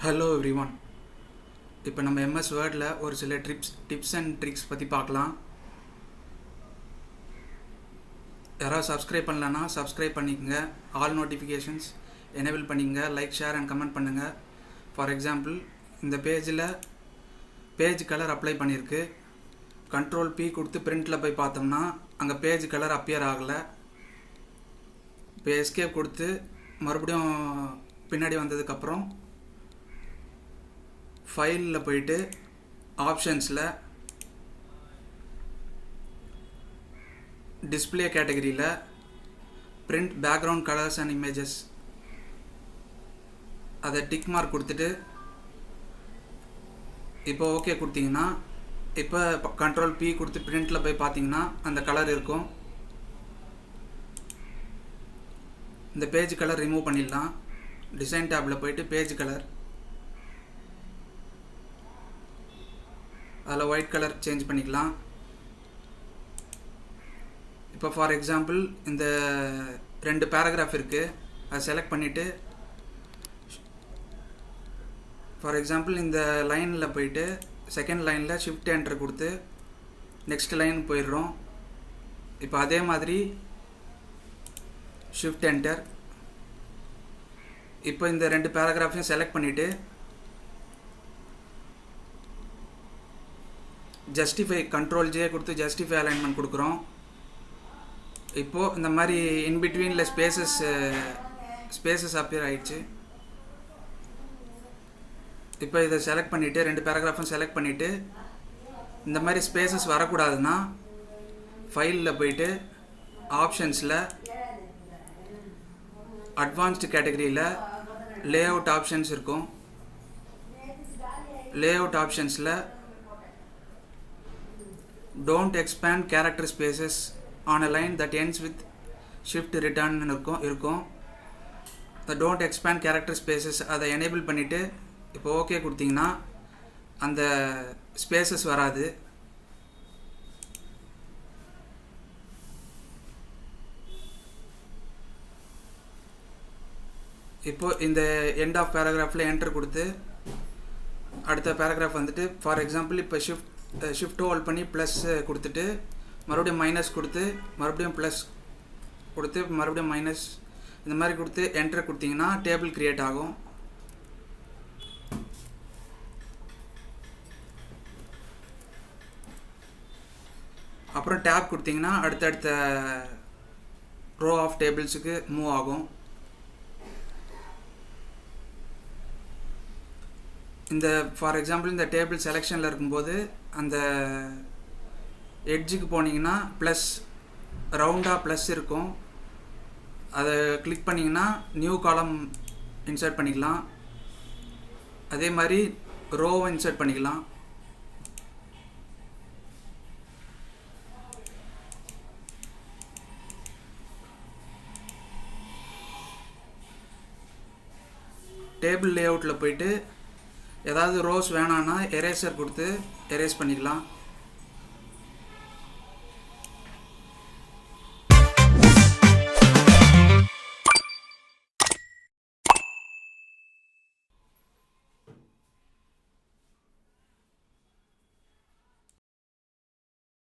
Hello everyone. இப்போ நம்ம MS வேர்டில் ஒரு சில டிப்ஸ் அண்ட் ட்ரிக்ஸ் பற்றி பார்க்கலாம். யாராவது சப்ஸ்கிரைப் பண்ணலன்னா சப்ஸ்கிரைப் பண்ணிக்கோங்க. ஆல் நோட்டிஃபிகேஷன்ஸ் எனேபிள் பண்ணிக்கங்க. லைக், ஷேர் அண்ட் கமெண்ட் பண்ணுங்கள். ஃபார் எக்ஸாம்பிள், இந்த பேஜில் பேஜ் கலர் அப்ளை பண்ணியிருக்கு. Ctrl P கொடுத்து பிரிண்டில் போய் பார்த்தோம்னா அங்கே பேஜ் கலர் அப்பியர் ஆகலை. இப்போ எஸ்கேப் கொடுத்து மறுபடியும் பின்னாடி வந்ததுக்கப்புறம் ஃபைலில் போயிட்டு ஆப்ஷன்ஸில் டிஸ்பிளே கேட்டகரியில் print background colours and images அதை டிக் மார்க் கொடுத்துட்டு இப்போ ஓகே கொடுத்தீங்கன்னா இப்போ Ctrl P கொடுத்து பிரிண்டில் போய் பார்த்தீங்கன்னா அந்த கலர் இருக்கும். இந்த பேஜ் கலர் ரிமூவ் பண்ணிடலாம். டிசைன் டேப்பில் போயிட்டு பேஜ் கலர், அதில் ஒயிட் கலர் சேஞ்ச் பண்ணிக்கலாம். இப்போ ஃபார் எக்ஸாம்பிள் இந்த 2 பேராகிராஃப் இருக்குது, அதை செலக்ட் பண்ணிவிட்டு ஃபார் எக்ஸாம்பிள் இந்த லைனில் போயிட்டு செகண்ட் லைனில் ஷிஃப்ட் என்டர் கொடுத்து நெக்ஸ்ட் லைன் போயிடுறோம். இப்போ அதே மாதிரி ஷிஃப்ட் என்டர். இப்போ இந்த 2 பேராகிராஃபையும் செலக்ட் பண்ணிவிட்டு ஜஸ்டிஃபை Ctrl J கொடுத்து ஜஸ்டிஃபை அலைன்மெண்ட் கொடுக்குறோம். இப்போது இந்த மாதிரி இன்பிட்வீனில் ஸ்பேசஸ் அப்பியர் ஆகிடுச்சு. இப்போ இதை செலக்ட் பண்ணிவிட்டு 2 பேராகிராஃபும் செலக்ட் பண்ணிவிட்டு இந்த மாதிரி ஸ்பேசஸ் வரக்கூடாதுன்னா ஃபைலில் போயிட்டு ஆப்ஷன்ஸில் அட்வான்ஸ்டு கேட்டகரியில் லேஅவுட் ஆப்ஷன்ஸ் இருக்கும். லேஅவுட் ஆப்ஷன்ஸில் don't expand character spaces on a line that ends with shift return இருக்கும். இந்த don't expand character spaces அதை எனேபிள் பண்ணிவிட்டு இப்போ ஓகே கொடுத்தீங்கன்னா அந்த ஸ்பேசஸ் வராது. இப்போ இந்த எண்ட் ஆஃப் பேராகிராஃபில் என்டர் கொடுத்து அடுத்த பேராகிராஃப் வந்துட்டு ஃபார் எக்ஸாம்பிள் இப்போ ஷிஃப்ட் ஹோல்ட் பண்ணி ப்ளஸ் கொடுத்துட்டு மறுபடியும் மைனஸ் கொடுத்து மறுபடியும் ப்ளஸ் கொடுத்து மறுபடியும் மைனஸ் இந்த மாதிரி கொடுத்து என்டர் கொடுத்தீங்கன்னா டேபிள் க்ரியேட் ஆகும். அப்புறம் டேப் கொடுத்தீங்கன்னா அடுத்தடுத்த ரோ ஆஃப் டேபிள்ஸுக்கு மூவ் ஆகும். இந்த ஃபார் எக்ஸாம்பிள் இந்த டேபிள் செலெக்ஷனில் இருக்கும்போது அந்த எட்ஜுக்கு போனீங்கன்னா ப்ளஸ் ரவுண்டாக ப்ளஸ் இருக்கும். அதை கிளிக் பண்ணிங்கன்னா நியூ காலம் இன்சர்ட் பண்ணிக்கலாம். அதே மாதிரி ரோவை இன்சர்ட் பண்ணிக்கலாம். டேபிள் லேஅவுட்டில் போயிட்டு ஏதாவது ரோஸ் வேணான்னா எரேசர் கொடுத்து எரேஸ் பண்ணிக்கலாம்.